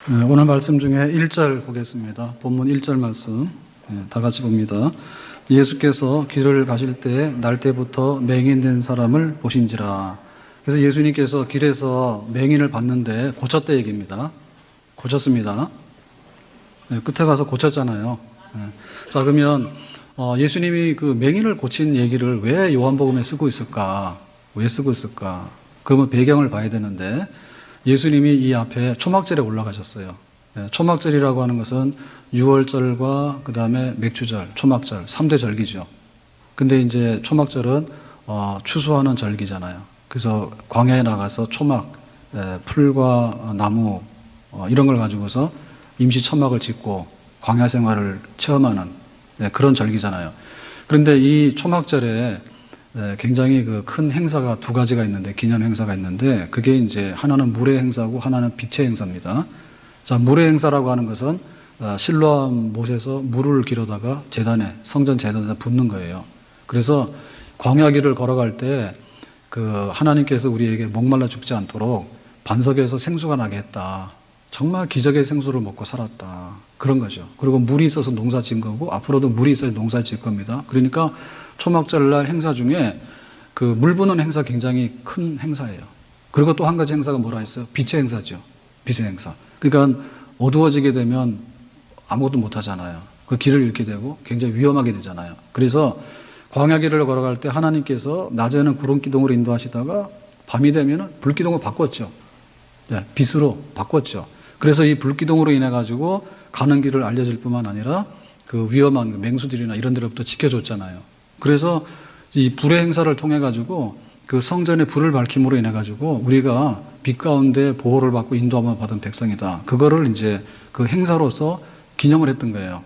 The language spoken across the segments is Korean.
오늘 말씀 중에 1절 보겠습니다. 본문 1절 말씀 다 같이 봅니다. 예수께서 길을 가실 때 날 때부터 맹인된 사람을 보신지라. 그래서 예수님께서 길에서 맹인을 봤는데 고쳤다 얘기입니다. 고쳤습니다. 끝에 가서 고쳤잖아요. 자, 그러면 예수님이 그 맹인을 고친 얘기를 왜 요한복음에 쓰고 있을까? 왜 쓰고 있을까? 그러면 배경을 봐야 되는데 예수님이 이 앞에 초막절에 올라가셨어요. 초막절이라고 하는 것은 유월절과 그 다음에 맥주절, 초막절, 3대 절기죠. 근데 이제 초막절은 추수하는 절기잖아요. 그래서 광야에 나가서 초막, 풀과 나무 이런 걸 가지고서 임시 천막을 짓고 광야 생활을 체험하는 그런 절기잖아요. 그런데 이 초막절에 굉장히 그 큰 행사가 두 가지가 있는데, 기념 행사가 있는데, 그게 이제 하나는 물의 행사고 하나는 빛의 행사입니다. 자, 물의 행사라고 하는 것은 실로암 못에서 물을 길어다가 성전 제단에 붓는 거예요. 그래서 광야길을 걸어갈 때 그 하나님께서 우리에게 목말라 죽지 않도록 반석에서 생수가 나게 했다. 정말 기적의 생수를 먹고 살았다. 그런 거죠. 그리고 물이 있어서 농사 지은 거고 앞으로도 물이 있어야 농사 지을 겁니다. 그러니까 초막절날 행사 중에 그 물 부는 행사 굉장히 큰 행사예요. 그리고 또 한 가지 행사가 뭐라 했어요? 빛의 행사죠. 빛의 행사. 그러니까 어두워지게 되면 아무것도 못 하잖아요. 그 길을 잃게 되고 굉장히 위험하게 되잖아요. 그래서 광야길을 걸어갈 때 하나님께서 낮에는 구름기둥으로 인도하시다가 밤이 되면 불기둥으로 바꿨죠. 빛으로 바꿨죠. 그래서 이 불기둥으로 인해 가지고 가는 길을 알려줄 뿐만 아니라 그 위험한 맹수들이나 이런 데로부터 지켜줬잖아요. 그래서 이 불의 행사를 통해 가지고 그 성전의 불을 밝힘으로 인해 가지고 우리가 빛 가운데 보호를 받고 인도함을 받은 백성이다. 그거를 이제 그 행사로서 기념을 했던 거예요.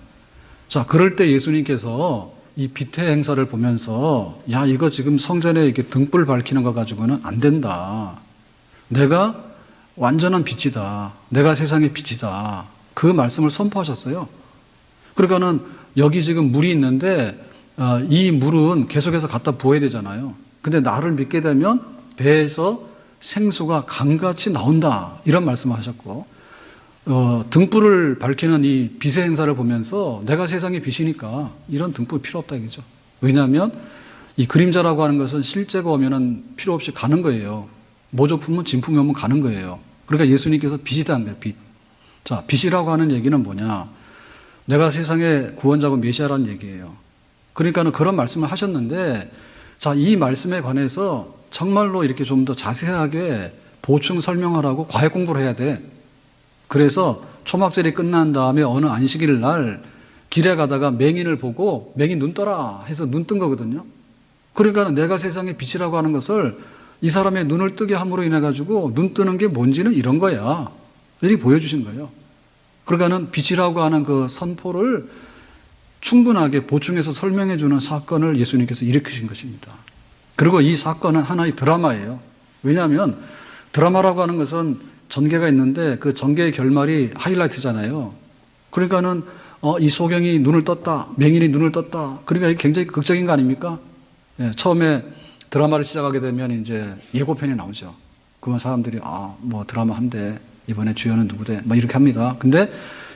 자, 그럴 때 예수님께서 이 빛의 행사를 보면서 야, 이거 지금 성전에 이렇게 등불 밝히는 거 가지고는 안 된다. 내가 완전한 빛이다. 내가 세상의 빛이다. 그 말씀을 선포하셨어요. 그러니까는 여기 지금 물이 있는데 이 물은 계속해서 갖다 부어야 되잖아요. 근데 나를 믿게 되면 배에서 생수가 강같이 나온다. 이런 말씀을 하셨고 등불을 밝히는 이 빛의 행사를 보면서 내가 세상의 빛이니까 이런 등불 필요 없다 이거죠. 왜냐하면 이 그림자라고 하는 것은 실제가 오면은 필요 없이 가는 거예요. 모조품은 진품이 오면 가는 거예요. 그러니까 예수님께서 빛이다는 거예요. 빛. 자, 빛이라고 하는 얘기는 뭐냐? 내가 세상의 구원자고 메시아라는 얘기예요. 그러니까는 그런 말씀을 하셨는데, 자, 이 말씀에 관해서 정말로 이렇게 좀 더 자세하게 보충 설명하라고 과외 공부를 해야 돼. 그래서 초막절이 끝난 다음에 어느 안식일 날 길에 가다가 맹인을 보고 맹인 눈 떠라 해서 눈 뜬 거거든요. 그러니까 내가 세상의 빛이라고 하는 것을 이 사람의 눈을 뜨게 함으로 인해 가지고 눈 뜨는 게 뭔지는 이런 거야. 이렇게 보여주신 거예요. 그러니까는 빛이라고 하는 그 선포를 충분하게 보충해서 설명해 주는 사건을 예수님께서 일으키신 것입니다. 그리고 이 사건은 하나의 드라마예요. 왜냐하면 드라마라고 하는 것은 전개가 있는데 그 전개의 결말이 하이라이트잖아요. 그러니까는 이 소경이 눈을 떴다. 맹인이 눈을 떴다. 그러니까 이게 굉장히 극적인 거 아닙니까? 예, 처음에 드라마를 시작하게 되면 이제 예고편이 나오죠. 그러면 사람들이 뭐 드라마 한대. 이번에 주연은 누구대. 뭐 이렇게 합니다. 근데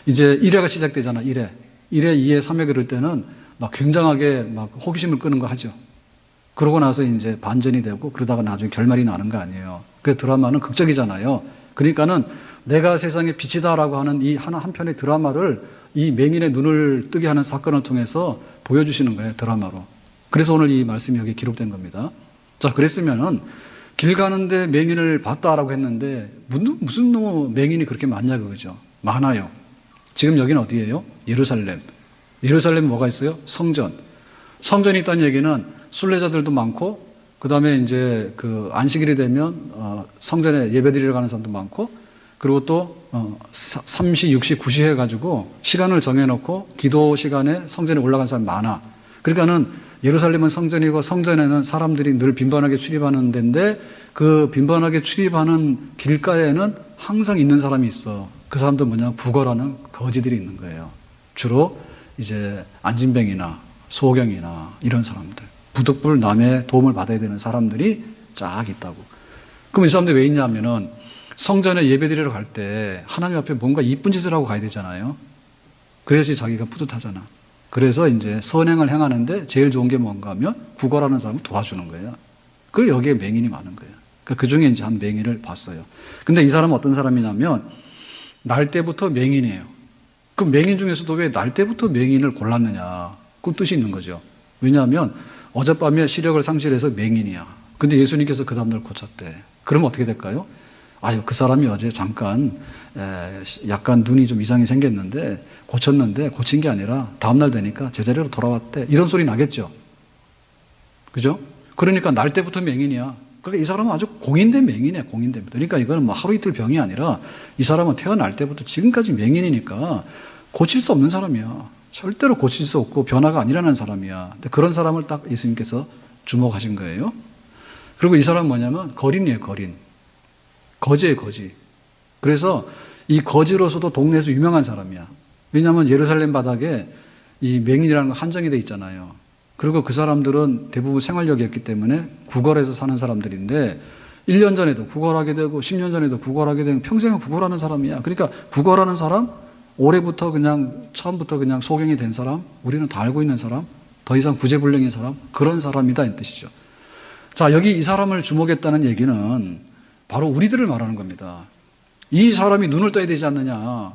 이제 1회가 시작되잖아. 1회, 2회, 3회 그럴 때는 막 굉장하게 막 호기심을 끄는 거 하죠. 그러고 나서 이제 반전이 되고 그러다가 나중에 결말이 나는 거 아니에요. 그 드라마는 극적이잖아요. 그러니까는 내가 세상의 빛이다라고 하는 이 한 편의 드라마를 이 맹인의 눈을 뜨게 하는 사건을 통해서 보여주시는 거예요. 드라마로. 그래서 오늘 이 말씀이 여기 기록된 겁니다. 자, 그랬으면은 길 가는데 맹인을 봤다라고 했는데 무슨 맹인이 그렇게 많냐 그거죠. 많아요. 지금 여기는 어디예요? 예루살렘. 예루살렘에 뭐가 있어요? 성전. 성전이 있다는 얘기는 순례자들도 많고 그 다음에 이제 그 안식일이 되면 성전에 예배드리러 가는 사람도 많고 그리고 또 3시, 6시, 9시 해가지고 시간을 정해놓고 기도 시간에 성전에 올라간 사람이 많아. 그러니까는 예루살렘은 성전이고 성전에는 사람들이 늘 빈번하게 출입하는 데인데 그 빈번하게 출입하는 길가에는 항상 있는 사람이 있어. 그 사람도 뭐냐? 구걸하는 거지들이 있는 거예요. 주로 이제 안진뱅이나 소경이나 이런 사람들. 부득불 남의 도움을 받아야 되는 사람들이 쫙 있다고. 그럼 이 사람들이 왜 있냐면은 성전에 예배드리러 갈 때 하나님 앞에 뭔가 이쁜 짓을 하고 가야 되잖아요. 그래야지 자기가 뿌듯하잖아. 그래서 이제 선행을 행하는데 제일 좋은 게 뭔가 하면 구걸하는 사람을 도와주는 거예요. 그 여기에 맹인이 많은 거예요. 그 중에 이제 한 맹인을 봤어요. 근데 이 사람은 어떤 사람이냐면 날 때부터 맹인이에요. 그 맹인 중에서도 왜 날 때부터 맹인을 골랐느냐. 그 뜻이 있는 거죠. 왜냐하면 어젯밤에 시력을 상실해서 맹인이야. 근데 예수님께서 그 다음날 고쳤대. 그러면 어떻게 될까요? 아유, 그 사람이 어제 잠깐 약간 눈이 좀 이상이 생겼는데 고쳤는데 고친 게 아니라 다음날 되니까 제자리로 돌아왔대. 이런 소리 나겠죠. 그죠? 그러니까 날 때부터 맹인이야. 그러니까 이 사람은 아주 공인된 맹인이야, 공인된. 그러니까 이거는 뭐 하루 이틀 병이 아니라 이 사람은 태어날 때부터 지금까지 맹인이니까 고칠 수 없는 사람이야. 절대로 고칠 수 없고 변화가 아니라는 사람이야. 근데 그런 사람을 딱 예수님께서 주목하신 거예요. 그리고 이 사람은 뭐냐면 거린이에요, 거린. 거지예요, 거지. 그래서 이 거지로서도 동네에서 유명한 사람이야. 왜냐하면 예루살렘 바닥에 이 맹인이라는 거 한정이 돼 있잖아요. 그리고 그 사람들은 대부분 생활력이었기 때문에 구걸해서 사는 사람들인데 1년 전에도 구걸하게 되고 10년 전에도 구걸하게 되고 평생을 구걸하는 사람이야. 그러니까 구걸하는 사람, 올해부터 그냥 처음부터 그냥 소경이 된 사람, 우리는 다 알고 있는 사람, 더 이상 구제불능인 사람, 그런 사람이다 이 뜻이죠. 자, 여기 이 사람을 주목했다는 얘기는 바로 우리들을 말하는 겁니다. 이 사람이 눈을 떠야 되지 않느냐.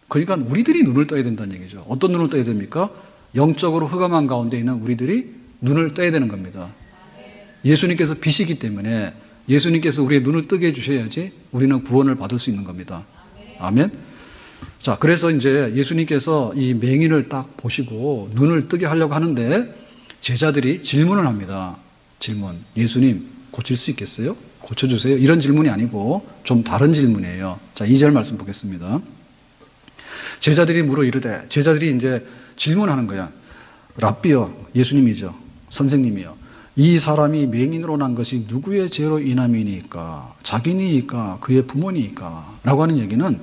그러니까 우리들이 눈을 떠야 된다는 얘기죠. 어떤 눈을 떠야 됩니까? 영적으로 흑암한 가운데 있는 우리들이 눈을 떠야 되는 겁니다. 예수님께서 빛이기 때문에 예수님께서 우리의 눈을 뜨게 해주셔야지 우리는 구원을 받을 수 있는 겁니다. 아멘. 자, 그래서 이제 예수님께서 이 맹인을 딱 보시고 눈을 뜨게 하려고 하는데 제자들이 질문을 합니다. 질문. 예수님, 고칠 수 있겠어요? 고쳐주세요. 이런 질문이 아니고 좀 다른 질문이에요. 자, 2절 말씀 보겠습니다. 제자들이 물어 이르되, 제자들이 이제 질문하는 거야. 랍비여, 예수님이죠. 선생님이요. 이 사람이 맹인으로 난 것이 누구의 죄로 인함이니까? 자기니까? 그의 부모니까? 라고 하는 얘기는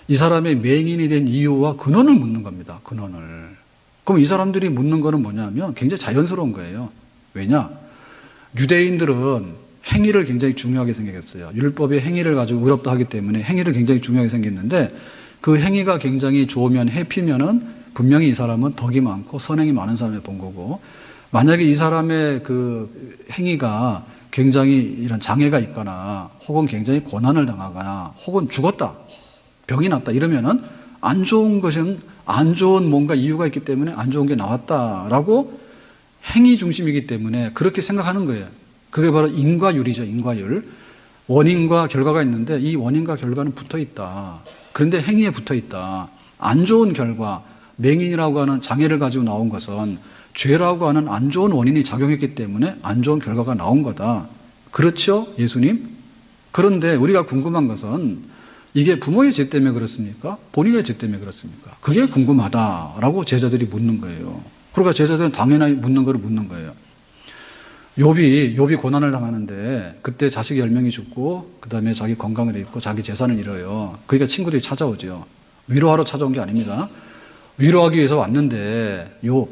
이 사람의 맹인이 된 이유와 근원을 묻는 겁니다. 근원을. 그럼 이 사람들이 묻는 거는 뭐냐면 굉장히 자연스러운 거예요. 왜냐? 유대인들은 행위를 굉장히 중요하게 생각했어요. 율법의 행위를 가지고 의롭다 하기 때문에 행위를 굉장히 중요하게 생겼는데 그 행위가 굉장히 좋으면 해피면은 분명히 이 사람은 덕이 많고 선행이 많은 사람을 본 거고, 만약에 이 사람의 그 행위가 굉장히 이런 장애가 있거나 혹은 굉장히 고난을 당하거나 혹은 죽었다, 병이 났다 이러면은 안 좋은 것은 안 좋은 뭔가 이유가 있기 때문에 안 좋은 게 나왔다라고 행위 중심이기 때문에 그렇게 생각하는 거예요. 그게 바로 인과율이죠. 인과율. 원인과 결과가 있는데 이 원인과 결과는 붙어 있다. 그런데 행위에 붙어 있다. 안 좋은 결과, 맹인이라고 하는 장애를 가지고 나온 것은 죄라고 하는 안 좋은 원인이 작용했기 때문에 안 좋은 결과가 나온 거다. 그렇죠, 예수님? 그런데 우리가 궁금한 것은 이게 부모의 죄 때문에 그렇습니까? 본인의 죄 때문에 그렇습니까? 그게 궁금하다라고 제자들이 묻는 거예요. 그러니까 제자들은 당연히 묻는 거를 묻는 거예요. 욥이 고난을 당하는데 그때 자식이 10명이 죽고 그 다음에 자기 건강을 잃고 자기 재산을 잃어요. 그러니까 친구들이 찾아오죠. 위로하러 찾아온 게 아닙니다. 위로하기 위해서 왔는데 욥,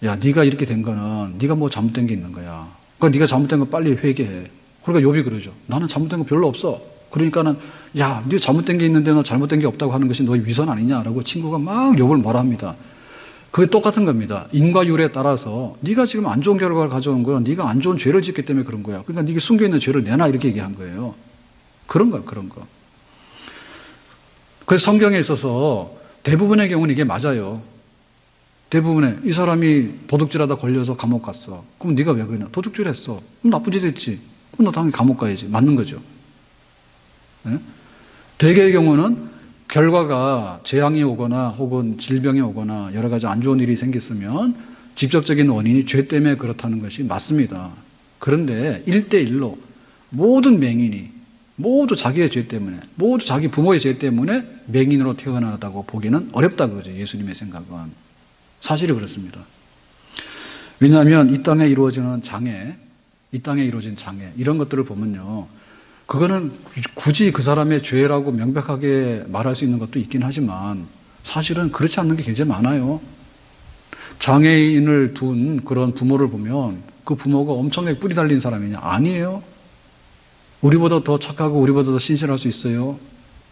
야, 네가 이렇게 된 거는 네가 뭐 잘못된 게 있는 거야. 그러니까 네가 잘못된 거 빨리 회개해. 그러니까 욥이 그러죠. 나는 잘못된 거 별로 없어. 그러니까는 야, 네 잘못된 게 있는데 너 잘못된 게 없다고 하는 것이 너의 위선 아니냐라고 친구가 막 욥을 뭐라 합니다. 그게 똑같은 겁니다. 인과율에 따라서 네가 지금 안 좋은 결과를 가져온 거야. 네가 안 좋은 죄를 짓기 때문에 그런 거야. 그러니까 네가 숨겨있는 죄를 내놔 이렇게 얘기한 거예요. 그런 거야, 그런 거. 그래서 성경에 있어서 대부분의 경우는 이게 맞아요. 대부분의 이 사람이 도둑질하다 걸려서 감옥 갔어. 그럼 네가 왜 그러냐? 도둑질했어. 그럼 나쁜 짓 했지. 그럼 너 당연히 감옥 가야지. 맞는 거죠. 네? 대개의 경우는 결과가 재앙이 오거나 혹은 질병이 오거나 여러 가지 안 좋은 일이 생겼으면 직접적인 원인이 죄 때문에 그렇다는 것이 맞습니다. 그런데 1대1로 모든 맹인이 모두 자기의 죄 때문에, 모두 자기 부모의 죄 때문에 맹인으로 태어나다고 보기는 어렵다 그거죠. 예수님의 생각은. 사실이 그렇습니다. 왜냐하면 이 땅에 이루어지는 장애, 이 땅에 이루어진 장애, 이런 것들을 보면요. 그거는 굳이 그 사람의 죄라고 명백하게 말할 수 있는 것도 있긴 하지만 사실은 그렇지 않는 게 굉장히 많아요. 장애인을 둔 그런 부모를 보면 그 부모가 엄청나게 뿌리 달린 사람이냐? 아니에요. 우리보다 더 착하고 우리보다 더 신실할 수 있어요.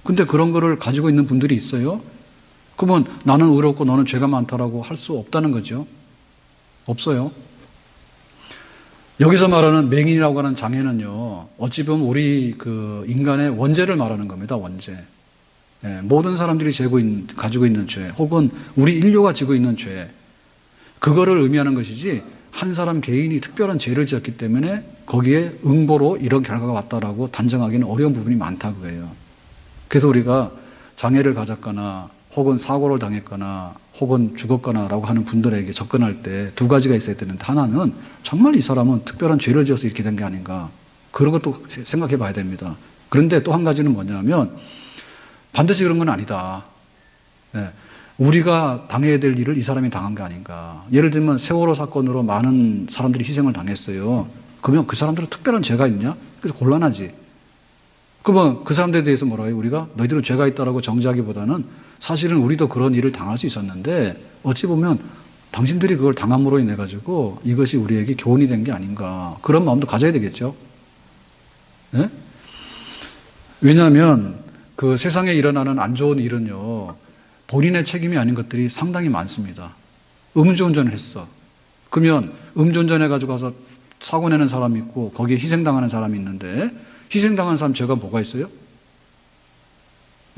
근데 그런 거를 가지고 있는 분들이 있어요. 그러면 나는 의롭고 너는 죄가 많다라고 할 수 없다는 거죠. 없어요. 여기서 말하는 맹인이라고 하는 장애는요, 어찌 보면 우리 그 인간의 원죄를 말하는 겁니다. 원죄. 예, 모든 사람들이 가지고 있는 죄, 혹은 우리 인류가 지고 있는 죄, 그거를 의미하는 것이지, 한 사람 개인이 특별한 죄를 지었기 때문에 거기에 응보로 이런 결과가 왔다라고 단정하기는 어려운 부분이 많다 그거예요. 그래서 우리가 장애를 가졌거나 혹은 사고를 당했거나 혹은 죽었거나라고 하는 분들에게 접근할 때 두 가지가 있어야 되는데, 하나는 정말 이 사람은 특별한 죄를 지어서 이렇게 된 게 아닌가, 그런 것도 생각해 봐야 됩니다. 그런데 또 한 가지는 뭐냐면 반드시 그런 건 아니다. 네. 우리가 당해야 될 일을 이 사람이 당한 게 아닌가. 예를 들면 세월호 사건으로 많은 사람들이 희생을 당했어요. 그러면 그 사람들은 특별한 죄가 있냐? 그래서 곤란하지. 그러면 그 사람들에 대해서 뭐라 해요? 우리가 너희들은 죄가 있다라고 정죄하기보다는 사실은 우리도 그런 일을 당할 수 있었는데 어찌 보면 당신들이 그걸 당함으로 인해 가지고 이것이 우리에게 교훈이 된 게 아닌가, 그런 마음도 가져야 되겠죠. 네? 왜냐하면 그 세상에 일어나는 안 좋은 일은요, 본인의 책임이 아닌 것들이 상당히 많습니다. 음주운전을 했어. 그러면 음주운전해 가지고 가서 사고 내는 사람이 있고 거기에 희생당하는 사람이 있는데, 희생당한 사람 죄가 뭐가 있어요?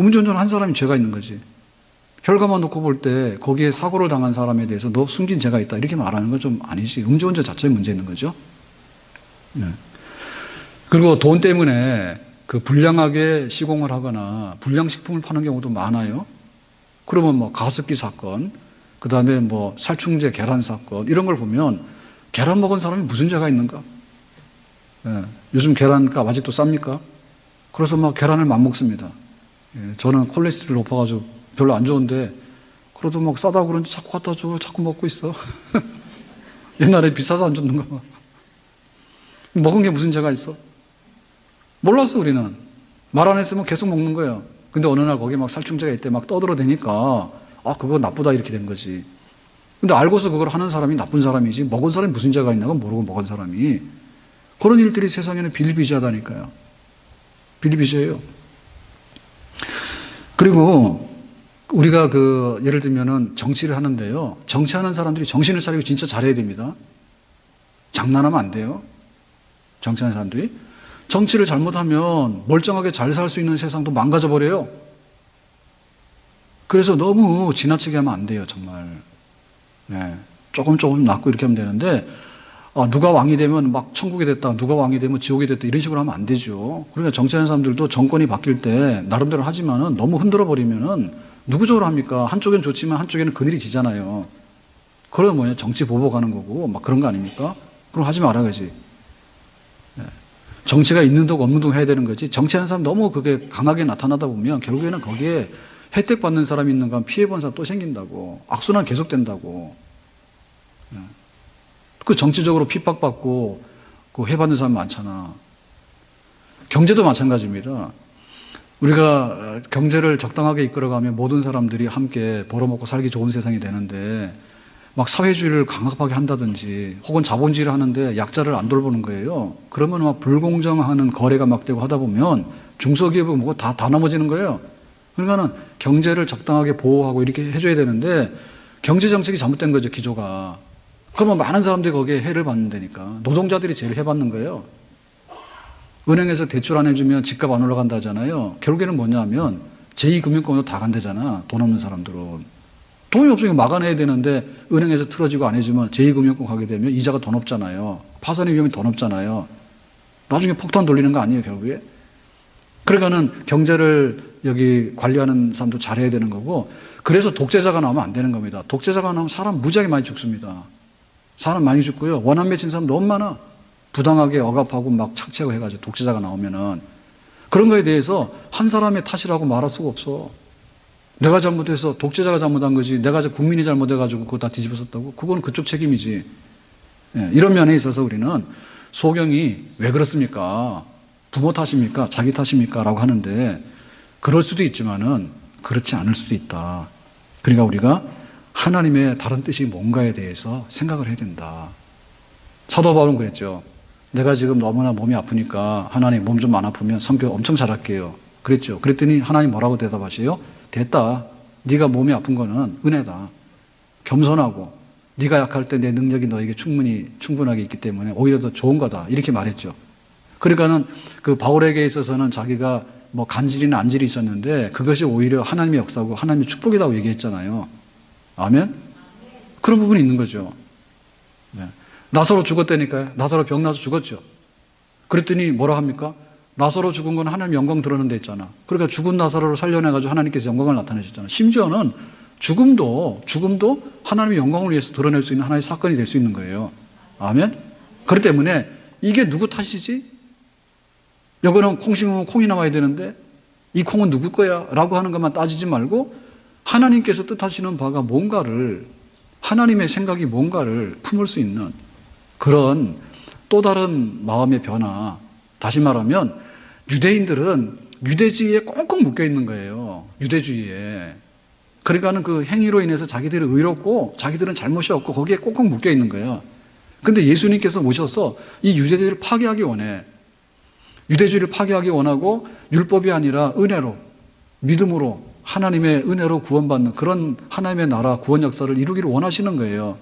음주운전 한 사람이 죄가 있는 거지. 결과만 놓고 볼 때 거기에 사고를 당한 사람에 대해서 너 숨긴 죄가 있다 이렇게 말하는 건 좀 아니지. 음주운전 자체에 문제 있는 거죠. 네. 그리고 돈 때문에 그 불량하게 시공을 하거나 불량식품을 파는 경우도 많아요. 그러면 뭐 가습기 사건, 그 다음에 뭐 살충제 계란 사건, 이런 걸 보면 계란 먹은 사람이 무슨 죄가 있는가? 예, 요즘 계란값 아직도 쌉니까? 그래서 막 계란을 막 먹습니다. 예, 저는 콜레스테롤 높아가지고 별로 안 좋은데, 그래도 막 싸다고 그런지 자꾸 갖다 줘. 자꾸 먹고 있어. 옛날에 비싸서 안 줬는가 봐. 먹은 게 무슨 죄가 있어? 몰랐어, 우리는. 말 안 했으면 계속 먹는 거예요. 근데 어느 날 거기에 막 살충제가 있대 막 떠들어대니까, 아, 그거 나쁘다 이렇게 된 거지. 근데 알고서 그걸 하는 사람이 나쁜 사람이지, 먹은 사람이 무슨 죄가 있나가 모르고 먹은 사람이. 그런 일들이 세상에는 비일비재하다니까요. 비일비재해요. 그리고 우리가 그 예를 들면은 정치를 하는데요, 정치하는 사람들이 정신을 차리고 진짜 잘해야 됩니다. 장난하면 안 돼요. 정치하는 사람들이 정치를 잘못하면 멀쩡하게 잘 살 수 있는 세상도 망가져 버려요. 그래서 너무 지나치게 하면 안 돼요, 정말. 네. 조금 낫고 이렇게 하면 되는데, 누가 왕이 되면 막 천국이 됐다, 누가 왕이 되면 지옥이 됐다, 이런 식으로 하면 안 되죠. 그러니까 정치하는 사람들도 정권이 바뀔 때 나름대로 하지만은 너무 흔들어 버리면은 누구적으로 합니까? 한쪽엔 좋지만 한쪽에는 그늘이 지잖아요. 그러면 뭐냐? 정치 보복하는 거고 막 그런 거 아닙니까? 그럼 하지 말아야지. 네. 정치가 있는 동 없는 동 해야 되는 거지. 정치하는 사람 너무 그게 강하게 나타나다 보면 결국에는 거기에 혜택 받는 사람이 있는가 하면 피해 보는 사람 또 생긴다고. 악순환 계속된다고. 네. 그 정치적으로 핍박받고 그 해받는 사람 많잖아. 경제도 마찬가지입니다. 우리가 경제를 적당하게 이끌어가면 모든 사람들이 함께 벌어먹고 살기 좋은 세상이 되는데, 막 사회주의를 강압하게 한다든지 혹은 자본주의를 하는데 약자를 안 돌보는 거예요. 그러면 막 불공정하는 거래가 막 되고 하다 보면 중소기업은 뭐고 다 넘어지는 거예요. 그러니까는 경제를 적당하게 보호하고 이렇게 해줘야 되는데 경제 정책이 잘못된 거죠, 기조가. 그러면 많은 사람들이 거기에 해를 받는다니까. 노동자들이 제일 해받는 거예요. 은행에서 대출 안 해주면 집값 안 올라간다 하잖아요. 결국에는 뭐냐면 제2금융권으로 다 간대잖아, 돈 없는 사람들은. 돈이 없으니까 막아내야 되는데 은행에서 틀어지고 안 해주면 제2금융권 가게 되면 이자가 더 높잖아요. 파산의 위험이 더 높잖아요. 나중에 폭탄 돌리는 거 아니에요, 결국에? 그러니까는 경제를 여기 관리하는 사람도 잘해야 되는 거고, 그래서 독재자가 나오면 안 되는 겁니다. 독재자가 나오면 사람 무지하게 많이 죽습니다. 사람 많이 죽고요. 원한 맺힌 사람 너무 많아. 부당하게 억압하고 막 착취하고 해가지고 독재자가 나오면은. 그런 거에 대해서 한 사람의 탓이라고 말할 수가 없어. 내가 잘못해서 독재자가 잘못한 거지, 내가 국민이 잘못해가지고 그거 다 뒤집어졌다고? 그건 그쪽 책임이지. 예, 이런 면에 있어서 우리는 소경이 왜 그렇습니까? 부모 탓입니까? 자기 탓입니까? 라고 하는데, 그럴 수도 있지만은 그렇지 않을 수도 있다. 그러니까 우리가 하나님의 다른 뜻이 뭔가에 대해서 생각을 해야 된다. 사도 바울은 그랬죠. 내가 지금 너무나 몸이 아프니까 하나님 몸 좀 안 아프면 성교 엄청 잘할게요. 그랬죠. 그랬더니 하나님 뭐라고 대답하세요? 됐다. 네가 몸이 아픈 거는 은혜다. 겸손하고 네가 약할 때 내 능력이 너에게 충분하게 있기 때문에 오히려 더 좋은 거다. 이렇게 말했죠. 그러니까는 그 바울에게 있어서는 자기가 뭐 간질이나 안질이 있었는데 그것이 오히려 하나님의 역사고 하나님의 축복이라고 얘기했잖아요. 아멘? 그런 부분이 있는 거죠. 네. 나사로 죽었다니까요. 나사로 병나서 죽었죠. 그랬더니 뭐라 합니까? 나사로 죽은 건 하나님 영광 드러낸 데 있잖아. 그러니까 죽은 나사로를 살려내가지고 하나님께서 영광을 나타내셨잖아. 심지어는 죽음도 하나님의 영광을 위해서 드러낼 수 있는 하나의 사건이 될 수 있는 거예요. 아멘? 그렇기 때문에 이게 누구 탓이지? 이거는 콩 심으면 콩이 나와야 되는데 이 콩은 누구 거야? 라고 하는 것만 따지지 말고 하나님께서 뜻하시는 바가 뭔가를, 하나님의 생각이 뭔가를 품을 수 있는 그런 또 다른 마음의 변화. 다시 말하면 유대인들은 유대주의에 꽁꽁 묶여 있는 거예요. 유대주의에. 그러니까는 그 행위로 인해서 자기들은 의롭고 자기들은 잘못이 없고 거기에 꽁꽁 묶여 있는 거예요. 근데 예수님께서 오셔서 이 유대주의를 파괴하기 원해. 유대주의를 파괴하기 원하고 율법이 아니라 은혜로, 믿음으로, 하나님의 은혜로 구원받는 그런 하나님의 나라 구원 역사를 이루기를 원하시는 거예요.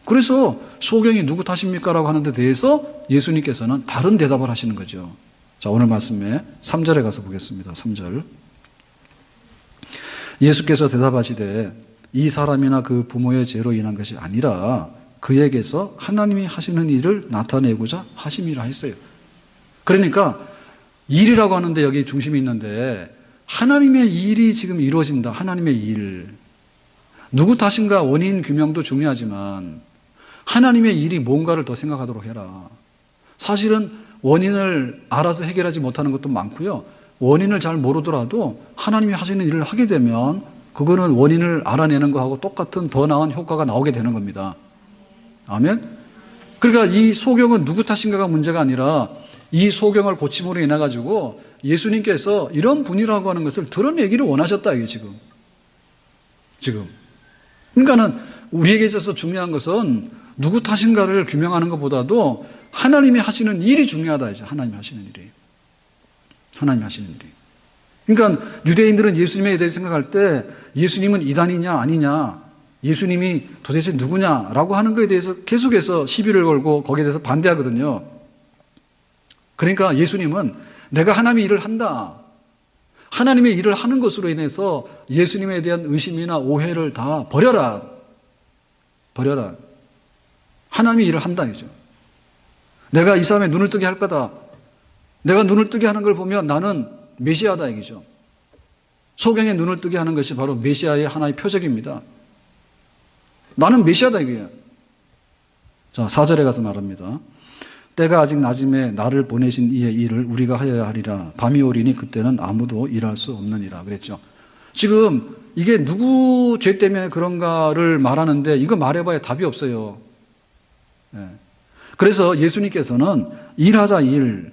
그래서 소경이 누구 탓입니까? 라고 하는 데 대해서 예수님께서는 다른 대답을 하시는 거죠. 자, 오늘 말씀에 3절에 가서 보겠습니다. 3절. 예수께서 대답하시되 이 사람이나 그 부모의 죄로 인한 것이 아니라 그에게서 하나님이 하시는 일을 나타내고자 하심이라 했어요. 그러니까 일이라고 하는데 여기 중심이 있는데 하나님의 일이 지금 이루어진다. 하나님의 일. 누구 탓인가 원인 규명도 중요하지만 하나님의 일이 뭔가를 더 생각하도록 해라. 사실은 원인을 알아서 해결하지 못하는 것도 많고요. 원인을 잘 모르더라도 하나님이 하시는 일을 하게 되면 그거는 원인을 알아내는 거하고 똑같은 더 나은 효과가 나오게 되는 겁니다. 아멘? 그러니까 이 소경은 누구 탓인가가 문제가 아니라 이 소경을 고침으로 인해 가지고 예수님께서 이런 분이라고 하는 것을 드러내기를 원하셨다 이게 지금. 그러니까는 우리에게 있어서 중요한 것은 누구 탓인가를 규명하는 것보다도 하나님이 하시는 일이 중요하다 이제. 하나님이 하시는 일이. 하나님이 하시는 일이. 그러니까 유대인들은 예수님에 대해 생각할 때 예수님은 이단이냐 아니냐, 예수님이 도대체 누구냐라고 하는 것에 대해서 계속해서 시비를 걸고 거기에 대해서 반대하거든요. 그러니까 예수님은 내가 하나님의 일을 한다. 하나님의 일을 하는 것으로 인해서 예수님에 대한 의심이나 오해를 다 버려라. 버려라. 하나님의 일을 한다 이죠. 내가 이 사람의 눈을 뜨게 할 거다. 내가 눈을 뜨게 하는 걸 보면 나는 메시아다 이기죠. 소경의 눈을 뜨게 하는 것이 바로 메시아의 하나의 표적입니다. 나는 메시아다 이거예요. 자, 4절에 가서 말합니다. 때가 아직 낮음에 나를 보내신 이의 일을 우리가 하여야 하리라. 밤이 오리니 그때는 아무도 일할 수 없느니라. 그랬죠. 지금 이게 누구 죄 때문에 그런가를 말하는데 이거 말해봐야 답이 없어요. 네. 그래서 예수님께서는 일하자 일.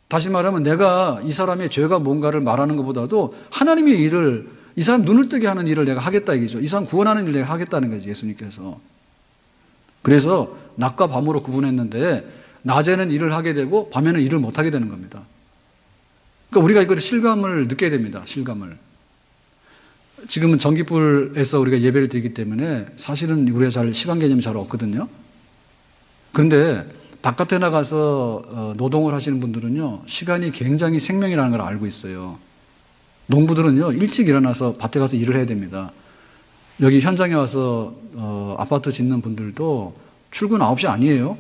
다시 말하면 내가 이 사람의 죄가 뭔가를 말하는 것보다도 하나님의 일을, 이 사람 눈을 뜨게 하는 일을 내가 하겠다 이거죠. 이 사람 구원하는 일을 내가 하겠다는 거죠. 예수님께서. 그래서 낮과 밤으로 구분했는데 낮에는 일을 하게 되고 밤에는 일을 못하게 되는 겁니다. 그러니까 우리가 이걸 실감을 느껴야 됩니다. 실감을. 지금은 전기불에서 우리가 예배를 드리기 때문에 사실은 우리가 잘 시간 개념이 잘 없거든요. 그런데 바깥에 나가서 노동을 하시는 분들은요, 시간이 굉장히 생명이라는 걸 알고 있어요. 농부들은요, 일찍 일어나서 밭에 가서 일을 해야 됩니다. 여기 현장에 와서 아파트 짓는 분들도 출근 9시 아니에요.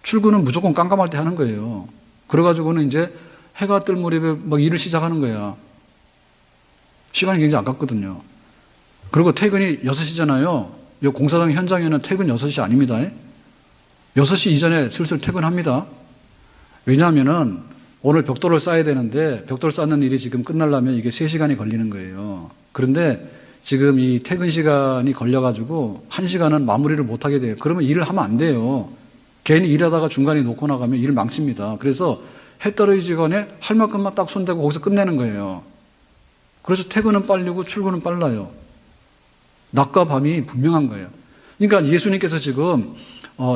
출근은 무조건 깜깜할 때 하는 거예요. 그래가지고는 이제 해가 뜰 무렵에 막 일을 시작하는 거야. 시간이 굉장히 아깝거든요. 그리고 퇴근이 6시잖아요. 이 공사장 현장에는 퇴근 6시 아닙니다. 6시 이전에 슬슬 퇴근합니다. 왜냐하면은 오늘 벽돌을 쌓아야 되는데 벽돌 쌓는 일이 지금 끝나려면 이게 3시간이 걸리는 거예요. 그런데 지금 이 퇴근 시간이 걸려가지고 1시간은 마무리를 못하게 돼요. 그러면 일을 하면 안 돼요. 괜히 일하다가 중간에 놓고 나가면 일 망칩니다. 그래서 해 떨어지기 전에 할 만큼만 딱 손대고 거기서 끝내는 거예요. 그래서 퇴근은 빠르고 출근은 빨라요. 낮과 밤이 분명한 거예요. 그러니까 예수님께서 지금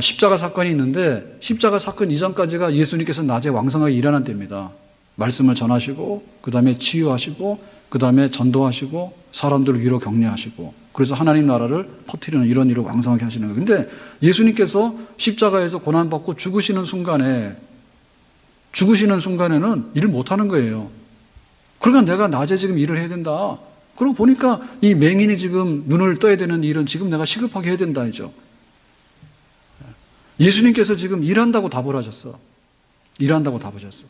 십자가 사건이 있는데 십자가 사건 이전까지가 예수님께서 낮에 왕성하게 일하는 때입니다. 말씀을 전하시고 그 다음에 치유하시고 그 다음에 전도하시고 사람들을 위로 격려하시고 그래서 하나님 나라를 퍼뜨리는 이런 일을 왕성하게 하시는 거예요. 그런데 예수님께서 십자가에서 고난받고 죽으시는 순간에는 일을 못하는 거예요. 그러니까 내가 낮에 지금 일을 해야 된다. 그러고 보니까 이 맹인이 지금 눈을 떠야 되는 일은 지금 내가 시급하게 해야 된다 이죠. 예수님께서 지금 일한다고 답을 하셨어. 일한다고 답하셨어.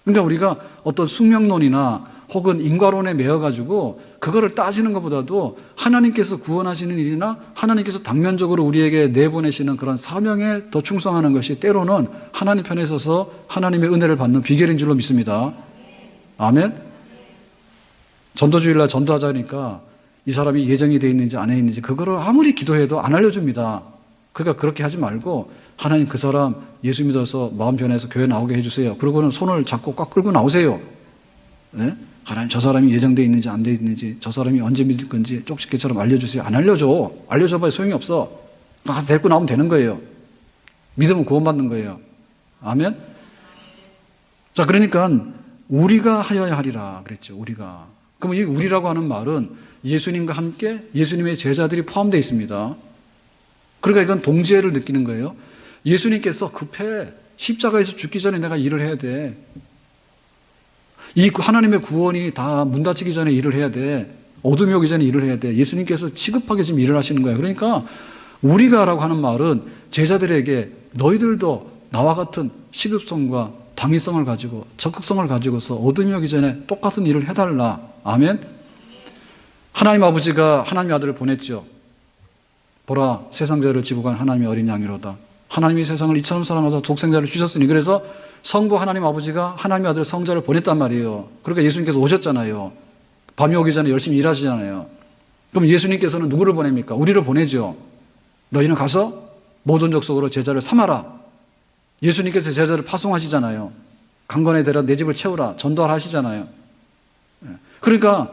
그러니까 우리가 어떤 숙명론이나 혹은 인과론에 매여가지고 그거를 따지는 것보다도 하나님께서 구원하시는 일이나 하나님께서 당면적으로 우리에게 내보내시는 그런 사명에 더 충성하는 것이 때로는 하나님 편에 서서 하나님의 은혜를 받는 비결인 줄로 믿습니다. 아멘? 전도주일날 전도하자니까 이 사람이 예정이 되어 있는지 안 해 있는지 그거를 아무리 기도해도 안 알려줍니다. 그러니까 그렇게 하지 말고 하나님 그 사람 예수 믿어서 마음 변해서 교회 나오게 해주세요. 그러고는 손을 잡고 꽉 끌고 나오세요. 네? 하나님 저 사람이 예정되어 있는지 안 되어 있는지 저 사람이 언제 믿을 건지 쪽집게처럼 알려주세요. 안 알려줘. 알려줘봐야 소용이 없어. 가서 데리고 나오면 되는 거예요. 믿으면 구원받는 거예요. 아멘? 자, 그러니까 우리가 하여야 하리라 그랬죠. 우리가. 그럼 이 우리라고 하는 말은 예수님과 함께 예수님의 제자들이 포함되어 있습니다. 그러니까 이건 동지애를 느끼는 거예요. 예수님께서 급해. 십자가에서 죽기 전에 내가 일을 해야 돼. 이 하나님의 구원이 다 문 닫히기 전에 일을 해야 돼. 어둠이 오기 전에 일을 해야 돼. 예수님께서 시급하게 지금 일을 하시는 거예요. 그러니까 우리가라고 하는 말은 제자들에게 너희들도 나와 같은 시급성과 당위성을 가지고 적극성을 가지고서 어둠이 오기 전에 똑같은 일을 해달라. 아멘. 하나님 아버지가 하나님의 아들을 보냈죠. 보라 세상 죄를 지고 간 하나님의 어린 양이로다. 하나님이 세상을 이처럼 사랑하사 독생자를 주셨으니 그래서 성부 하나님 아버지가 하나님의 아들 성자를 보냈단 말이에요. 그러니까 예수님께서 오셨잖아요. 밤이 오기 전에 열심히 일하시잖아요. 그럼 예수님께서는 누구를 보냅니까? 우리를 보내죠. 너희는 가서 모든 족속으로 제자를 삼아라. 예수님께서 제자를 파송하시잖아요. 강건에 데려 내 집을 채우라. 전도하라 하시잖아요. 그러니까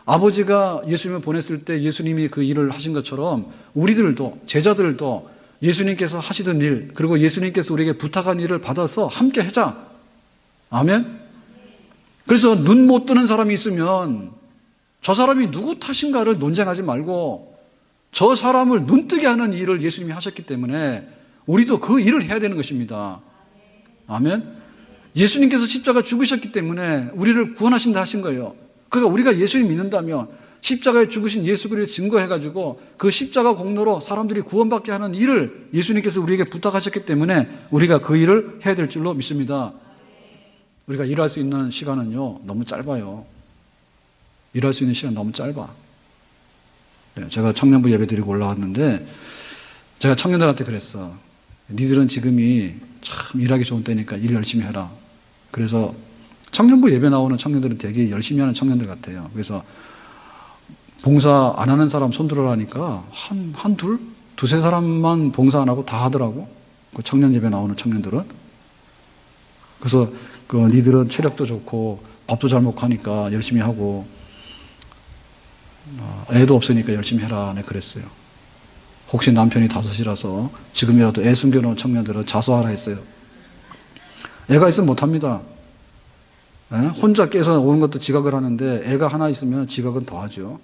아버지가 예수님을 보냈을 때 예수님이 그 일을 하신 것처럼 우리들도 제자들도 예수님께서 하시던 일 그리고 예수님께서 우리에게 부탁한 일을 받아서 함께 하자. 아멘. 그래서 눈 못 뜨는 사람이 있으면 저 사람이 누구 탓인가를 논쟁하지 말고 저 사람을 눈 뜨게 하는 일을 예수님이 하셨기 때문에 우리도 그 일을 해야 되는 것입니다. 아멘. 예수님께서 십자가 죽으셨기 때문에 우리를 구원하신다 하신 거예요. 그러니까 우리가 예수님 믿는다면 십자가에 죽으신 예수 그리스도를 증거해가지고 그 십자가 공로로 사람들이 구원받게 하는 일을 예수님께서 우리에게 부탁하셨기 때문에 우리가 그 일을 해야 될 줄로 믿습니다. 우리가 일할 수 있는 시간은요 너무 짧아요. 일할 수 있는 시간 너무 짧아. 제가 청년부 예배 드리고 올라왔는데 제가 청년들한테 그랬어. 니들은 지금이 참 일하기 좋은 때니까 일 열심히 해라. 그래서 청년부 예배 나오는 청년들은 되게 열심히 하는 청년들 같아요. 그래서 봉사 안 하는 사람 손들어라니까 두세 사람만 봉사 안 하고 다 하더라고. 그 청년 예배 나오는 청년들은. 그래서 니들은 체력도 좋고 밥도 잘 먹고 하니까 열심히 하고 애도 없으니까 열심히 해라. 네, 그랬어요. 혹시 남편이 5이라서 지금이라도 애 숨겨놓은 청년들은 자수하라 했어요. 애가 있으면 못합니다. 혼자 깨서 오는 것도 지각을 하는데 애가 하나 있으면 지각은 더 하죠.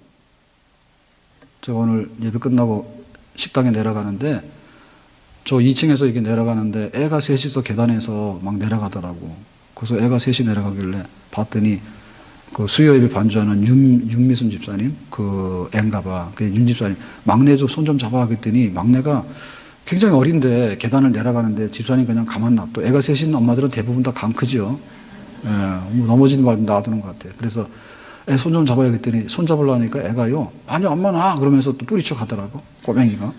제가 오늘 예배 끝나고 식당에 내려가는데 저 2층에서 이렇게 내려가는데 애가 셋이서 계단에서 막 내려가더라고. 그래서 애가 셋이 내려가길래 봤더니 그 수요 예배 반주하는 윤미순 집사님 그 애인가 봐. 그 윤 집사님 막내 좀 손 좀 잡아 그랬더니 막내가 굉장히 어린데 계단을 내려가는데 집사님 그냥 가만 놔둬. 애가 셋인 엄마들은 대부분 다 강 크죠. 넘어지는 말 놔두는 것 같아요. 그래서 애 손 좀 잡아야 그랬더니 손 잡으려니까 애가요 아니 엄마 나 그러면서 또 뿌리쳐 가더라고. 꼬맹이가.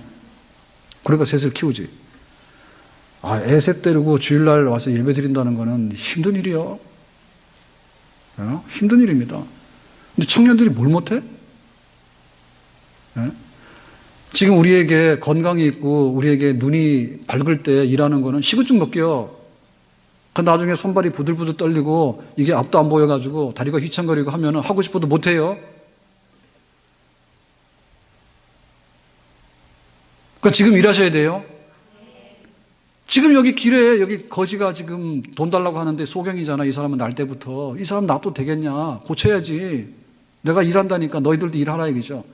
그러니까 셋을 키우지. 애 셋 데리고 주일날 와서 예배 드린다는 거는 힘든 일이요. 힘든 일입니다. 근데 청년들이 뭘 못해? 지금 우리에게 건강이 있고 우리에게 눈이 밝을 때 일하는 거는 식은죽 먹기요. 그 나중에 손발이 부들부들 떨리고 이게 앞도 안 보여가지고 다리가 휘청거리고 하면은 하고 싶어도 못해요. 그러니까 지금 일하셔야 돼요. 지금 여기 길에 여기 거지가 지금 돈 달라고 하는데 소경이잖아. 이 사람은 날 때부터. 이 사람 놔도 되겠냐? 고쳐야지. 내가 일한다니까 너희들도 일하라 이거죠.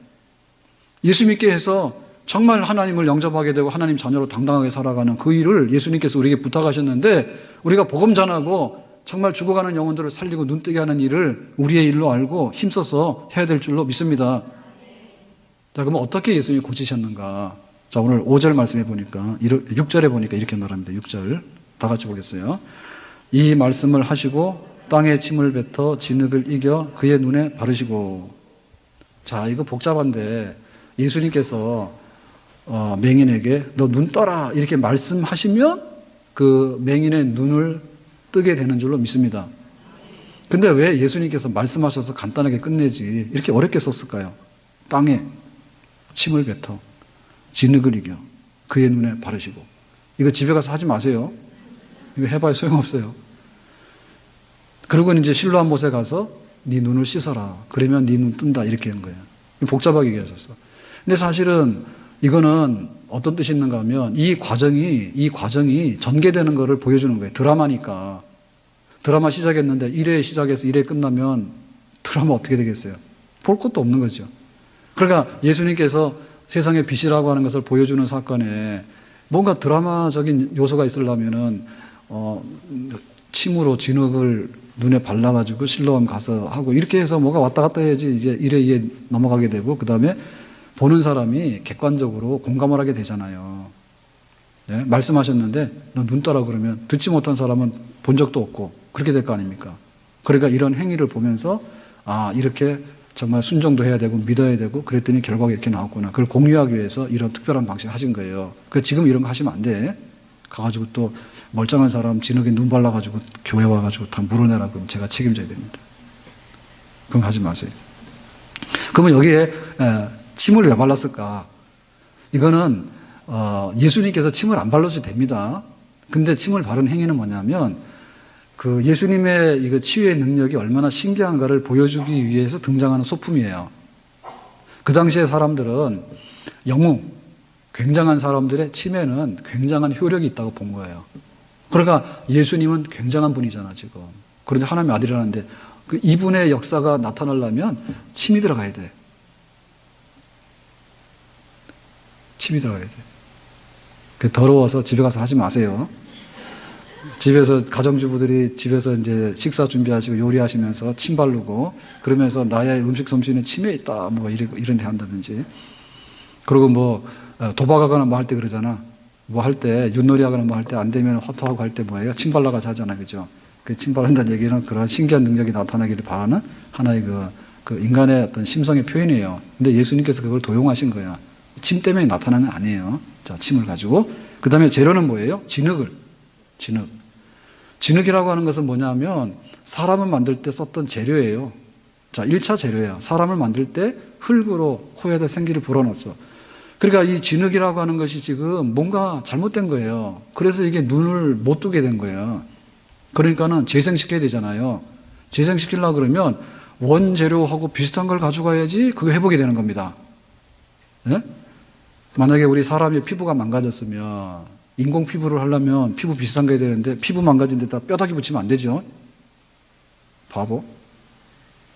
예수 믿게 해서 정말 하나님을 영접하게 되고 하나님 자녀로 당당하게 살아가는 그 일을 예수님께서 우리에게 부탁하셨는데 우리가 복음 전하고 정말 죽어가는 영혼들을 살리고 눈뜨게 하는 일을 우리의 일로 알고 힘써서 해야 될 줄로 믿습니다. 자, 그러면 어떻게 예수님이 고치셨는가? 자, 오늘 5절 말씀해 보니까 6절에 보니까 이렇게 말합니다. 6절 다 같이 보겠어요. 이 말씀을 하시고 땅에 침을 뱉어 진흙을 이겨 그의 눈에 바르시고. 자, 이거 복잡한데 예수님께서 맹인에게 너 눈 떠라 이렇게 말씀하시면 그 맹인의 눈을 뜨게 되는 줄로 믿습니다. 근데 왜 예수님께서 말씀하셔서 간단하게 끝내지 이렇게 어렵게 썼을까요? 땅에 침을 뱉어 진흙을 이겨 그의 눈에 바르시고. 이거 집에 가서 하지 마세요. 이거 해봐야 소용없어요. 그리고 이제 실로암 못에 가서 네 눈을 씻어라. 그러면 네 눈 뜬다. 이렇게 한 거예요. 복잡하게 얘기하셨어. 근데 사실은 이거는 어떤 뜻이 있는가 하면 이 과정이 전개되는 것을 보여주는 거예요. 드라마니까. 드라마 시작했는데 1회 시작해서 1회 끝나면 드라마 어떻게 되겠어요? 볼 것도 없는 거죠. 그러니까 예수님께서 세상의 빛이라고 하는 것을 보여주는 사건에 뭔가 드라마적인 요소가 있으려면은 침으로 진흙을 눈에 발라가지고 실로암 가서 하고 이렇게 해서 뭐가 왔다 갔다 해야지 이제 1회 2회 넘어가게 되고 그 다음에 보는 사람이 객관적으로 공감을 하게 되잖아요. 네? 말씀하셨는데 너 눈 떠라 그러면 듣지 못한 사람은 본 적도 없고 그렇게 될 거 아닙니까? 그러니까 이런 행위를 보면서 아 이렇게 정말 순종도 해야 되고 믿어야 되고 그랬더니 결과가 이렇게 나왔구나. 그걸 공유하기 위해서 이런 특별한 방식을 하신 거예요. 그러니까 지금 이런 거 하시면 안 돼. 가가지고 또 멀쩡한 사람 진흙에 눈 발라가지고 교회 와가지고 다 물어내라 그러면 제가 책임져야 됩니다. 그럼 하지 마세요. 그러면 여기에 침을 왜 발랐을까? 이거는 예수님께서 침을 안 발라도 됩니다. 근데 침을 바른 행위는 뭐냐면 그 예수님의 이거 치유의 능력이 얼마나 신기한가를 보여주기 위해서 등장하는 소품이에요. 그 당시에 사람들은 영웅, 굉장한 사람들의 침에는 굉장한 효력이 있다고 본 거예요. 그러니까 예수님은 굉장한 분이잖아 지금. 그런데 하나님의 아들이라는데 그 이분의 역사가 나타나려면 침이 들어가야 돼. 침이 들어가야 돼. 그 더러워서 집에 가서 하지 마세요. 집에서 가정주부들이 집에서 이제 식사 준비하시고 요리하시면서 침 바르고 그러면서 나의 음식 솜씨는 침에 있다 뭐 이런 데 한다든지. 그리고 뭐 도박하거나 뭐 할 때 그러잖아. 뭐 할 때 윷놀이 하거나 뭐 할 때 안 되면 허투하고 할 때 뭐예요? 침 발라가지고 하잖아. 그죠? 그 침 바른다는 얘기는 그런 신기한 능력이 나타나기를 바라는 하나의 그 인간의 어떤 심성의 표현이에요. 근데 예수님께서 그걸 도용하신 거야. 침 때문에 나타나는 건 아니에요. 자, 침을 가지고. 그 다음에 재료는 뭐예요? 진흙을. 진흙이라고 하는 것은 뭐냐면 사람을 만들 때 썼던 재료예요. 자, 1차 재료예요. 사람을 만들 때 흙으로 코에다 생기를 불어넣었어. 그러니까 이 진흙이라고 하는 것이 지금 뭔가 잘못된 거예요. 그래서 이게 눈을 못 뜨게 된 거예요. 그러니까는 재생시켜야 되잖아요. 재생시키려고 그러면 원재료하고 비슷한 걸 가져가야지 그거 회복이 되는 겁니다. 네? 만약에 우리 사람의 피부가 망가졌으면 인공 피부를 하려면 피부 비슷한 거 해야 되는데 피부 망가진 데다 뼈다귀 붙이면 안 되죠. 바보.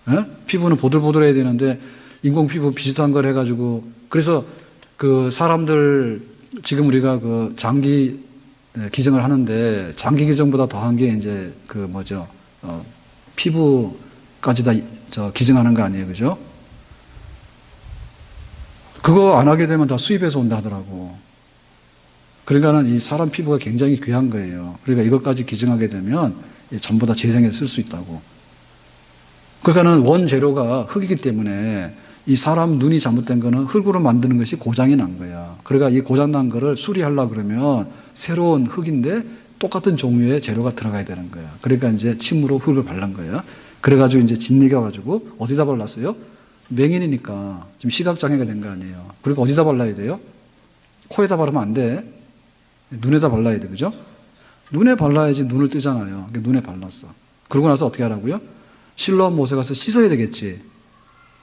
네? 피부는 보들보들해야 되는데 인공 피부 비슷한 걸 해가지고 그래서 그 사람들 지금 우리가 그 장기 기증을 하는데 장기 기증보다 더한 게 이제 그 뭐죠 피부까지 다 기증하는 거 아니에요, 그죠? 그거 안 하게 되면 다 수입해서 온다 하더라고. 그러니까는 이 사람 피부가 굉장히 귀한 거예요. 그러니까 이것까지 기증하게 되면 전부 다 재생해서 쓸 수 있다고. 그러니까는 원재료가 흙이기 때문에 이 사람 눈이 잘못된 거는 흙으로 만드는 것이 고장이 난 거야. 그러니까 이 고장 난 거를 수리하려고 그러면 새로운 흙인데 똑같은 종류의 재료가 들어가야 되는 거야. 그러니까 이제 침으로 흙을 발란 거야. 그래가지고 이제 짓이겨가지고 어디다 발랐어요? 맹인이니까 지금 시각장애가 된 거 아니에요. 그러니까 어디다 발라야 돼요? 코에다 바르면 안 돼. 눈에다 발라야 돼, 그죠? 눈에 발라야지 눈을 뜨잖아요. 그러니까 눈에 발랐어. 그러고 나서 어떻게 하라고요? 실로암 못에 가서 씻어야 되겠지.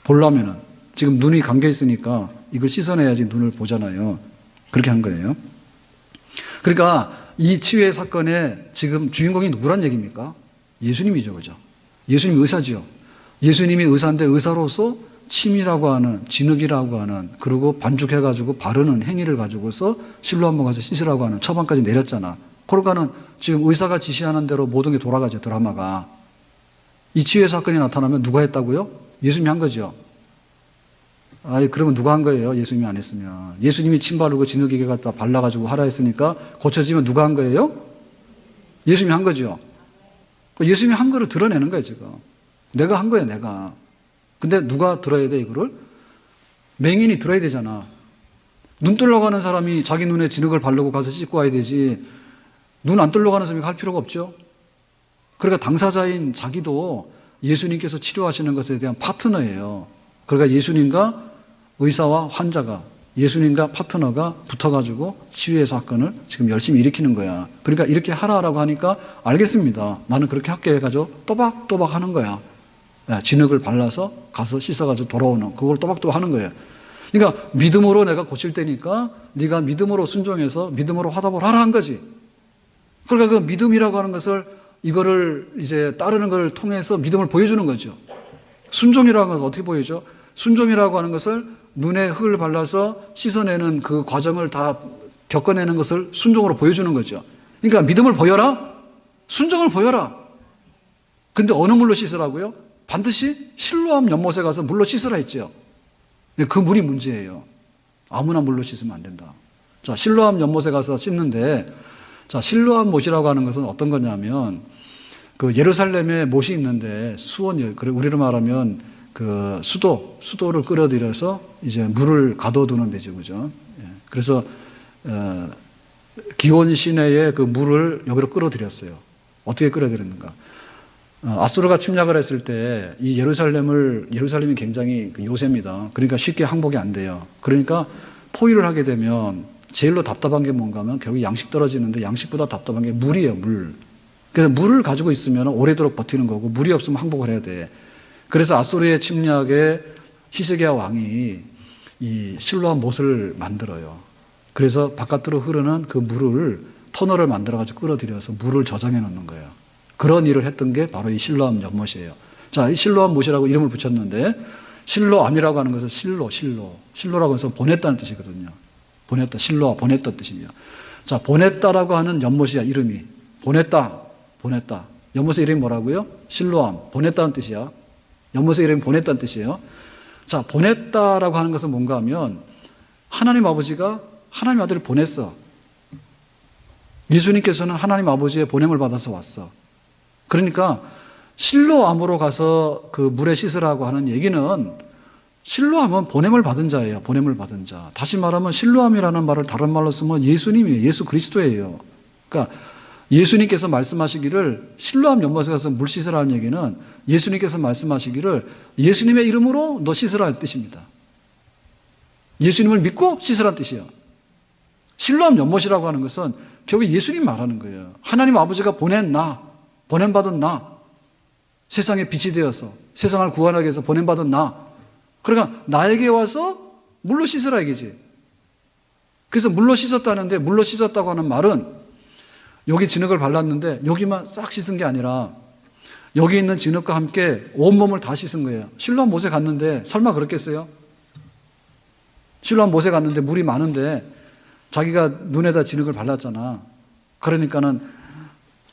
보려면은. 지금 눈이 감겨 있으니까 이걸 씻어내야지 눈을 보잖아요. 그렇게 한 거예요. 그러니까 이 치유의 사건의 지금 주인공이 누구란 얘기입니까? 예수님이죠. 그죠? 예수님이 의사지요. 예수님이 의사인데 의사로서 침이라고 하는, 진흙이라고 하는, 그리고 반죽해가지고 바르는 행위를 가지고서 실로암 가서 씻으라고 하는 처방까지 내렸잖아. 그러니까는 지금 의사가 지시하는 대로 모든 게 돌아가죠. 드라마가. 이 치유의 사건이 나타나면 누가 했다고요? 예수님이 한 거죠. 아니, 그러면 누가 한 거예요? 예수님이 안 했으면. 예수님이 침 바르고 진흙에게 갖다 발라가지고 하라 했으니까 고쳐지면 누가 한 거예요? 예수님이 한 거죠. 예수님이 한 거를 드러내는 거예요, 지금. 내가 한 거예요, 내가. 근데 누가 들어야 돼, 이거를? 맹인이 들어야 되잖아. 눈 뜰러 가는 사람이 자기 눈에 진흙을 바르고 가서 씻고 와야 되지. 눈 안 뜰러 가는 사람이 할 필요가 없죠. 그러니까 당사자인 자기도 예수님께서 치료하시는 것에 대한 파트너예요. 그러니까 예수님과 의사와 환자가, 예수님과 파트너가 붙어가지고 치유의 사건을 지금 열심히 일으키는 거야. 그러니까 이렇게 하라라고 하니까 알겠습니다. 나는 그렇게 할게 해가지고 또박또박 하는 거야. 진흙을 발라서 가서 씻어가지고 돌아오는, 그걸 또박또박 하는 거예요. 그러니까 믿음으로 내가 고칠 때니까 네가 믿음으로 순종해서 믿음으로 화답을 하라 한 거지. 그러니까 그 믿음이라고 하는 것을, 이거를 이제 따르는 걸 통해서 믿음을 보여주는 거죠. 순종이라고 하는 것을 어떻게 보여줘? 순종이라고 하는 것을 눈에 흙을 발라서 씻어내는 그 과정을 다 겪어내는 것을 순종으로 보여주는 거죠. 그러니까 믿음을 보여라, 순종을 보여라. 근데 어느 물로 씻으라고요? 반드시 실로암 연못에 가서 물로 씻으라 했죠. 그 물이 문제예요. 아무나 물로 씻으면 안 된다. 자, 실로암 연못에 가서 씻는데, 자, 실로암 못이라고 하는 것은 어떤 거냐면, 그 예루살렘에 못이 있는데 수원이에요. 그래 우리로 말하면 그 수도를 끌어들여서 이제 물을 가둬두는 데죠, 그죠? 예. 그래서 기온 시내에 그 물을 여기로 끌어들였어요. 어떻게 끌어들였는가? 아수르가 침략을 했을 때 이 예루살렘이 굉장히 그 요새입니다. 그러니까 쉽게 항복이 안 돼요. 그러니까 포위를 하게 되면 제일로 답답한 게 뭔가 하면 결국 양식 떨어지는데, 양식보다 답답한 게 물이에요, 물. 그래서 물을 가지고 있으면 오래도록 버티는 거고, 물이 없으면 항복을 해야 돼. 그래서 아수르의 침략에 히스기야 왕이 이 실로암 못을 만들어요. 그래서 바깥으로 흐르는 그 물을 터널을 만들어가지고 끌어들여서 물을 저장해 놓는 거예요. 그런 일을 했던 게 바로 이 실로암 연못이에요. 자, 이 실로암 못이라고 이름을 붙였는데, 실로암이라고 하는 것은 실로라고 해서 보냈다는 뜻이거든요. 보냈다, 실로아, 보냈다는 뜻이에요. 자, 보냈다라고 하는 연못이야, 이름이. 보냈다. 연못의 이름이 뭐라고요? 실로암. 보냈다는 뜻이야. 연못의 이름이 보냈다는 뜻이에요. 자, 보냈다라고 하는 것은 뭔가 하면, 하나님 아버지가 하나님 아들을 보냈어. 예수님께서는 하나님 아버지의 보냄을 받아서 왔어. 그러니까 실로암으로 가서 그 물에 씻으라고 하는 얘기는, 실로암은 보냄을 받은 자예요. 보냄을 받은 자. 다시 말하면 실로암이라는 말을 다른 말로 쓰면 예수님이에요. 예수 그리스도예요. 그러니까 예수님께서 말씀하시기를, 실로암 연못에 가서 물 씻으라는 얘기는 예수님께서 말씀하시기를 예수님의 이름으로 너 씻으라는 뜻입니다. 예수님을 믿고 씻으라는 뜻이에요. 실로암 연못이라고 하는 것은 결국 예수님 말하는 거예요. 하나님 아버지가 보낸 나, 보냄받은 나, 세상에 빛이 되어서 세상을 구원하기 위해서 보냄받은 나, 그러니까 나에게 와서 물로 씻으라 이거지. 그래서 물로 씻었다는데, 물로 씻었다고 하는 말은 여기 진흙을 발랐는데 여기만 싹 씻은 게 아니라 여기 있는 진흙과 함께 온몸을 다 씻은 거예요. 실로암 못에 갔는데 설마 그렇겠어요? 실로암 못에 갔는데 물이 많은데 자기가 눈에다 진흙을 발랐잖아. 그러니까는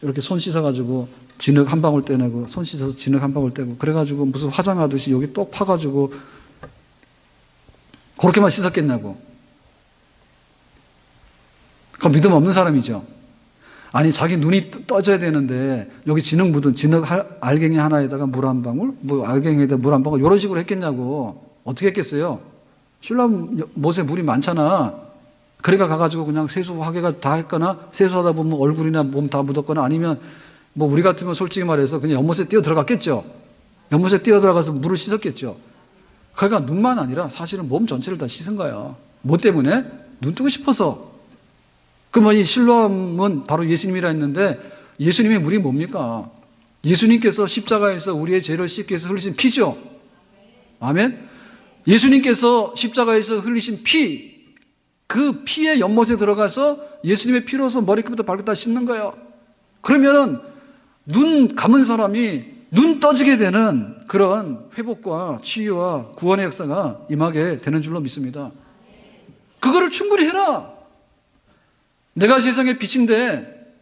이렇게 손 씻어가지고 진흙 한 방울 떼내고, 손 씻어서 진흙 한 방울 떼고, 그래가지고 무슨 화장하듯이 여기 똑 파가지고 그렇게만 씻었겠냐고. 그건 믿음 없는 사람이죠. 아니, 자기 눈이 떠져야 되는데 여기 진흙 알갱이 하나에다가 물 한 방울, 뭐 알갱이에다 물 한 방울, 이런 식으로 했겠냐고. 어떻게 했겠어요? 실로암 못에 물이 많잖아. 그러니까 가가지고 그냥 세수하게가 다 했거나, 세수하다 보면 얼굴이나 몸 다 묻었거나, 아니면 뭐 우리 같으면 솔직히 말해서 그냥 연못에 뛰어 들어갔겠죠. 연못에 뛰어 들어가서 물을 씻었겠죠. 그러니까 눈만 아니라 사실은 몸 전체를 다 씻은 거야. 뭐 때문에? 눈 뜨고 싶어서. 그러면 이 실로암은 바로 예수님이라 했는데, 예수님의 물이 뭡니까? 예수님께서 십자가에서 우리의 죄를 씻기 위해서 흘리신 피죠. 아멘? 예수님께서 십자가에서 흘리신 피, 그 피의 연못에 들어가서 예수님의 피로서 머리끝부터 발끝 다 씻는 거예요. 그러면은 눈 감은 사람이 눈 떠지게 되는 그런 회복과 치유와 구원의 역사가 임하게 되는 줄로 믿습니다. 그거를 충분히 해라. 내가 세상의 빛인데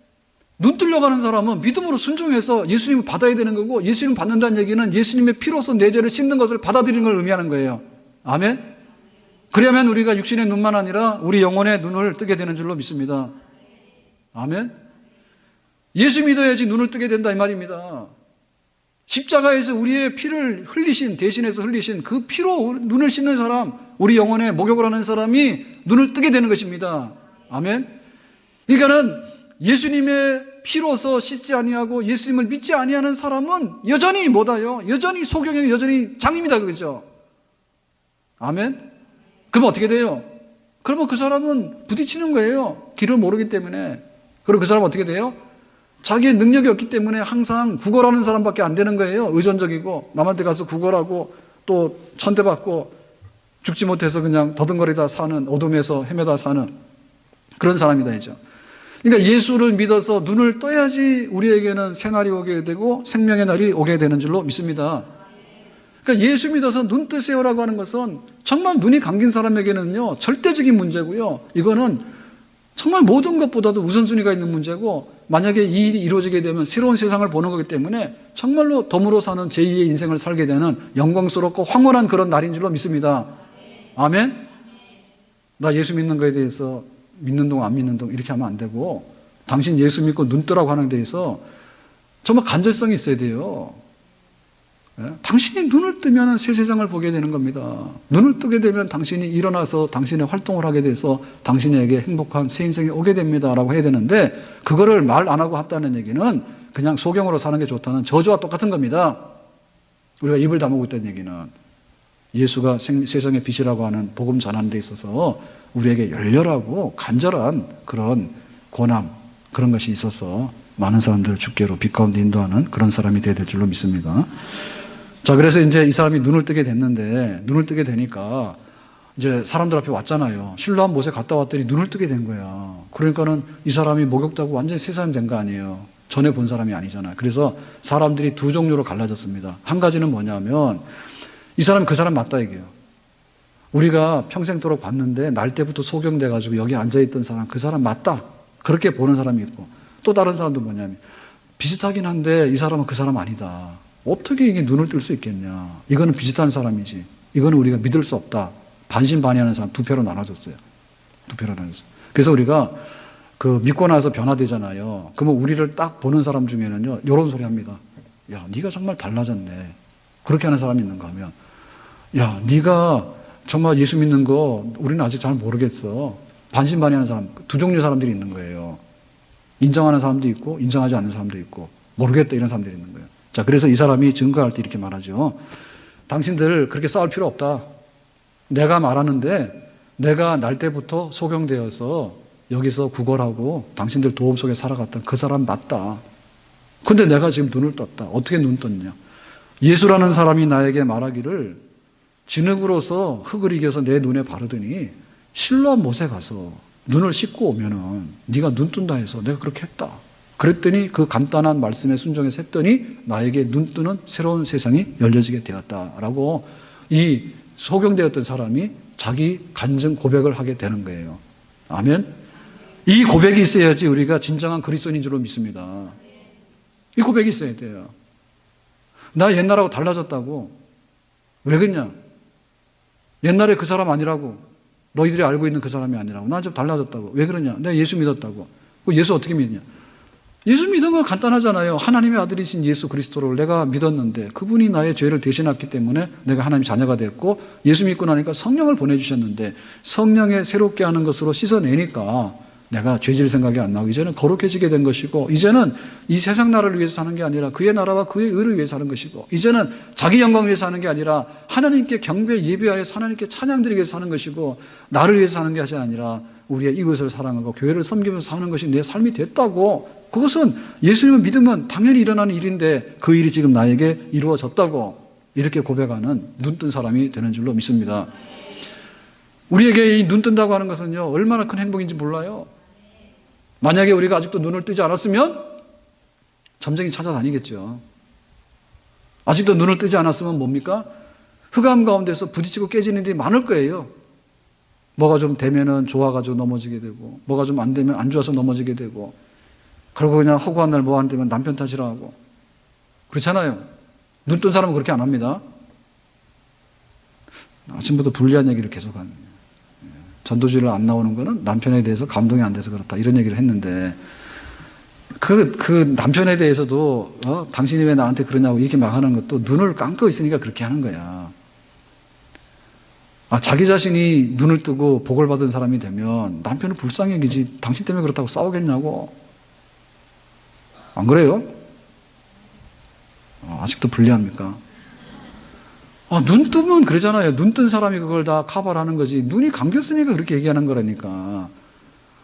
눈 뚫려가는 사람은 믿음으로 순종해서 예수님을 받아야 되는 거고, 예수님 받는다는 얘기는 예수님의 피로서 내 죄를 씻는 것을 받아들이는 걸 의미하는 거예요. 아멘? 그러면 우리가 육신의 눈만 아니라 우리 영혼의 눈을 뜨게 되는 줄로 믿습니다. 아멘? 예수 믿어야지 눈을 뜨게 된다 이 말입니다. 십자가에서 우리의 피를 흘리신, 대신해서 흘리신 그 피로 눈을 씻는 사람, 우리 영혼에 목욕을 하는 사람이 눈을 뜨게 되는 것입니다. 아멘? 그러니까는 예수님의 피로서 씻지 아니하고 예수님을 믿지 아니하는 사람은 여전히 뭐다요? 여전히 소경이 여전히 장입니다. 그죠? 아멘? 그러면 어떻게 돼요? 그러면 그 사람은 부딪히는 거예요. 길을 모르기 때문에. 그리고 그 사람은 어떻게 돼요? 자기의 능력이 없기 때문에 항상 구걸하는 사람밖에 안 되는 거예요. 의존적이고 남한테 가서 구걸하고 또 천대받고 죽지 못해서 그냥 더듬거리다 사는, 어둠에서 헤매다 사는 그런 사람이다 이죠. 그러니까 예수를 믿어서 눈을 떠야지 우리에게는 새날이 오게 되고 생명의 날이 오게 되는 줄로 믿습니다. 그러니까 예수 믿어서 눈 뜨세요라고 하는 것은 정말 눈이 감긴 사람에게는요 절대적인 문제고요. 이거는 정말 모든 것보다도 우선순위가 있는 문제고, 만약에 이 일이 이루어지게 되면 새로운 세상을 보는 거기 때문에 정말로 덤으로 사는 제2의 인생을 살게 되는 영광스럽고 황홀한 그런 날인 줄로 믿습니다. 아멘? 나 예수 믿는 거에 대해서 믿는 동 안 믿는 동 이렇게 하면 안 되고, 당신 예수 믿고 눈 뜨라고 하는 데에서 정말 간절성이 있어야 돼요. 예? 당신이 눈을 뜨면 새 세상을 보게 되는 겁니다. 눈을 뜨게 되면 당신이 일어나서 당신의 활동을 하게 돼서 당신에게 행복한 새 인생이 오게 됩니다 라고 해야 되는데, 그거를 말 안 하고 했다는 얘기는 그냥 소경으로 사는 게 좋다는 저주와 똑같은 겁니다. 우리가 입을 다물고 있다는 얘기는 예수가 세상의 빛이라고 하는 복음 전하는 데 있어서 우리에게 열렬하고 간절한 그런 고난, 그런 것이 있어서 많은 사람들을 주께로 빛 가운데 인도하는 그런 사람이 되어야 될 줄로 믿습니다. 자, 그래서 이제 이 사람이 눈을 뜨게 됐는데, 눈을 뜨게 되니까 이제 사람들 앞에 왔잖아요. 실로암 못에 갔다 왔더니 눈을 뜨게 된 거야. 그러니까는 이 사람이 목욕도 하고 완전히 새 사람이 된 거 아니에요. 전에 본 사람이 아니잖아요. 그래서 사람들이 두 종류로 갈라졌습니다. 한 가지는 뭐냐면, 이 사람 그 사람 맞다 얘기해요. 우리가 평생도록 봤는데 날 때부터 소경돼가지고 여기 앉아있던 사람, 그 사람 맞다, 그렇게 보는 사람이 있고, 또 다른 사람도 뭐냐면 비슷하긴 한데 이 사람은 그 사람 아니다. 어떻게 이게 눈을 뜰 수 있겠냐. 이거는 비슷한 사람이지, 이거는 우리가 믿을 수 없다. 반신반의하는 사람 두 표로 나눠졌어요. 두 표로 나눠졌어요. 그래서 우리가 그 믿고 나서 변화되잖아요. 그러면 우리를 딱 보는 사람 중에는요 이런 소리 합니다. 야, 네가 정말 달라졌네. 그렇게 하는 사람이 있는가 하면, 야, 네가 정말 예수 믿는 거 우리는 아직 잘 모르겠어. 반신반의하는 사람, 두 종류 사람들이 있는 거예요. 인정하는 사람도 있고 인정하지 않는 사람도 있고, 모르겠다 이런 사람들이 있는 거예요. 자, 그래서 이 사람이 증거할 때 이렇게 말하죠. 당신들 그렇게 싸울 필요 없다. 내가 말하는데 내가 날 때부터 소경되어서 여기서 구걸하고 당신들 도움 속에 살아갔던 그 사람 맞다. 근데 내가 지금 눈을 떴다. 어떻게 눈 떴냐. 예수라는 사람이 나에게 말하기를 진흙으로서 흙을 이겨서 내 눈에 바르더니 실로암 못에 가서 눈을 씻고 오면은 네가 눈 뜬다 해서 내가 그렇게 했다. 그랬더니 그 간단한 말씀에 순종해서 했더니 나에게 눈 뜨는 새로운 세상이 열려지게 되었다라고 이 소경되었던 사람이 자기 간증 고백을 하게 되는 거예요. 아멘. 이 고백이 있어야지 우리가 진정한 그리스도인인 줄로 믿습니다. 이 고백이 있어야 돼요. 나 옛날하고 달라졌다고. 왜 그랬냐? 옛날에 그 사람 아니라고. 너희들이 알고 있는 그 사람이 아니라고. 나 좀 달라졌다고. 왜 그러냐? 내가 예수 믿었다고. 예수 어떻게 믿냐? 예수 믿은 건 간단하잖아요. 하나님의 아들이신 예수 그리스도를 내가 믿었는데 그분이 나의 죄를 대신했기 때문에 내가 하나님 자녀가 됐고, 예수 믿고 나니까 성령을 보내주셨는데 성령에 새롭게 하는 것으로 씻어내니까 내가 죄질 생각이 안 나고 이제는 거룩해지게 된 것이고, 이제는 이 세상 나라를 위해서 사는 게 아니라 그의 나라와 그의 의를 위해서 사는 것이고, 이제는 자기 영광을 위해서 사는 게 아니라 하나님께 경배 예배하여 하나님께 찬양드리기 위해서 사는 것이고, 나를 위해서 사는 것이 아니라 우리의 이웃을 사랑하고 교회를 섬기면서 사는 것이 내 삶이 됐다고. 그것은 예수님을 믿으면 당연히 일어나는 일인데 그 일이 지금 나에게 이루어졌다고, 이렇게 고백하는 눈 뜬 사람이 되는 줄로 믿습니다. 자, 그래서 이 사람이 눈을 뜨게 됐는데, 눈을 뜨게 되니까 이 사람이 우리에게 이 눈 뜬다고 하는 것은요, 얼마나 큰 행복인지 몰라요. 만약에 우리가 아직도 눈을 뜨지 않았으면 점쟁이 찾아다니겠죠. 아직도 눈을 뜨지 않았으면 뭡니까? 흑암 가운데서 부딪히고 깨지는 일이 많을 거예요. 뭐가 좀 되면은 좋아가지고 넘어지게 되고, 뭐가 좀 안 되면 안 좋아서 넘어지게 되고, 그리고 그냥 허구한 날 뭐 안 되면 남편 탓이라 하고. 그렇잖아요. 눈 뜬 사람은 그렇게 안 합니다. 아침부터 불리한 얘기를 계속하는 거예요. 전도주의를 안 나오는 거는 남편에 대해서 감동이 안 돼서 그렇다, 이런 얘기를 했는데, 그 남편에 대해서도 당신이 왜 나한테 그러냐고 이렇게 막 하는 것도 눈을 감고 있으니까 그렇게 하는 거야. 자기 자신이 눈을 뜨고 복을 받은 사람이 되면 남편은 불쌍히 여기지 당신 때문에 그렇다고 싸우겠냐고. 안 그래요? 아직도 불리합니까? 눈 뜨면 그러잖아요. 눈 뜬 사람이 그걸 다 커버를 하는 거지. 눈이 감겼으니까 그렇게 얘기하는 거라니까.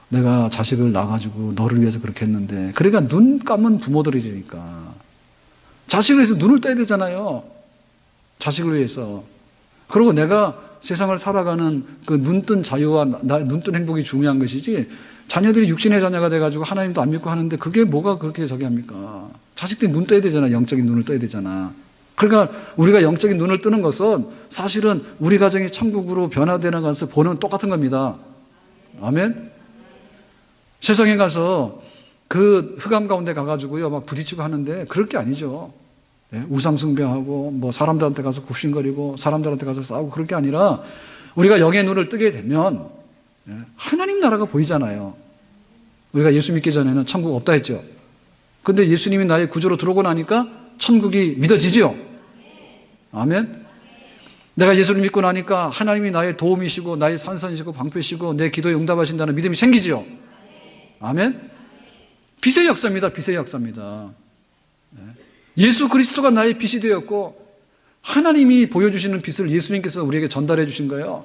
내가 자식을 낳아가지고 너를 위해서 그렇게 했는데. 그러니까 눈 감은 부모들이니까. 자식을 위해서 눈을 떠야 되잖아요. 자식을 위해서. 그리고 내가 세상을 살아가는 그 눈뜬 자유와 눈뜬 행복이 중요한 것이지, 자녀들이 육신의 자녀가 돼가지고 하나님도 안 믿고 하는데 그게 뭐가 그렇게 저기 합니까? 자식들이 눈 떠야 되잖아. 영적인 눈을 떠야 되잖아. 그러니까 우리가 영적인 눈을 뜨는 것은 사실은 우리 가정이 천국으로 변화되는 것을 보는 똑같은 겁니다. 아멘? 세상에 가서 그 흑암 가운데 가가지고요, 막 부딪히고 하는데 그럴 게 아니죠. 우상숭배하고 뭐 사람들한테 가서 굽신거리고 사람들한테 가서 싸우고 그럴 게 아니라, 우리가 영의 눈을 뜨게 되면 하나님 나라가 보이잖아요. 우리가 예수 믿기 전에는 천국 없다 했죠. 근데 예수님이 나의 구주로 들어오고 나니까 천국이 믿어지죠. 아멘. 내가 예수를 믿고 나니까 하나님이 나의 도움이시고 나의 산선이시고 방패시고 내 기도에 응답하신다는 믿음이 생기죠. 아멘. 빛의 역사입니다. 빛의 역사입니다. 예수 그리스도가 나의 빛이 되었고, 하나님이 보여주시는 빛을 예수님께서 우리에게 전달해 주신 거예요.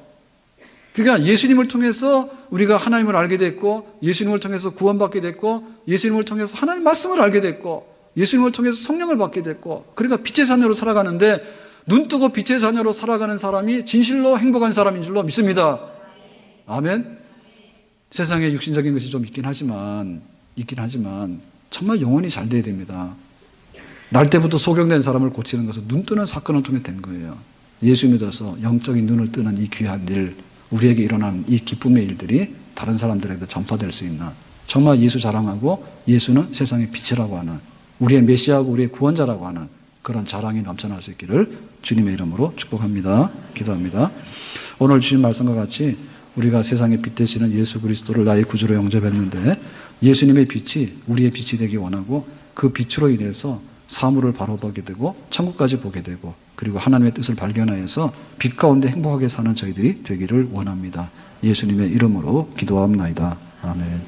그러니까 예수님을 통해서 우리가 하나님을 알게 됐고, 예수님을 통해서 구원받게 됐고, 예수님을 통해서 하나님 말씀을 알게 됐고, 예수님을 통해서 성령을 받게 됐고, 그러니까 빛의 자녀로 살아가는데, 눈 뜨고 빛의 자녀로 살아가는 사람이 진실로 행복한 사람인 줄로 믿습니다. 아멘. 세상에 육신적인 것이 좀 있긴 하지만 정말 영혼이 잘 돼야 됩니다. 날 때부터 소경된 사람을 고치는 것은 눈 뜨는 사건을 통해 된 거예요. 예수 믿어서 영적인 눈을 뜨는 이 귀한 일, 우리에게 일어나는 이 기쁨의 일들이 다른 사람들에게도 전파될 수 있는, 정말 예수 자랑하고 예수는 세상의 빛이라고 하는, 우리의 메시아고 우리의 구원자라고 하는 그런 자랑이 넘쳐날 수 있기를 주님의 이름으로 축복합니다. 기도합니다. 오늘 주신 말씀과 같이 우리가 세상의 빛 되시는 예수 그리스도를 나의 구주로 영접했는데, 예수님의 빛이 우리의 빛이 되기 원하고, 그 빛으로 인해서 사물을 바로 보게 되고 천국까지 보게 되고, 그리고 하나님의 뜻을 발견하여서 빛 가운데 행복하게 사는 저희들이 되기를 원합니다. 예수님의 이름으로 기도합나이다. 아멘.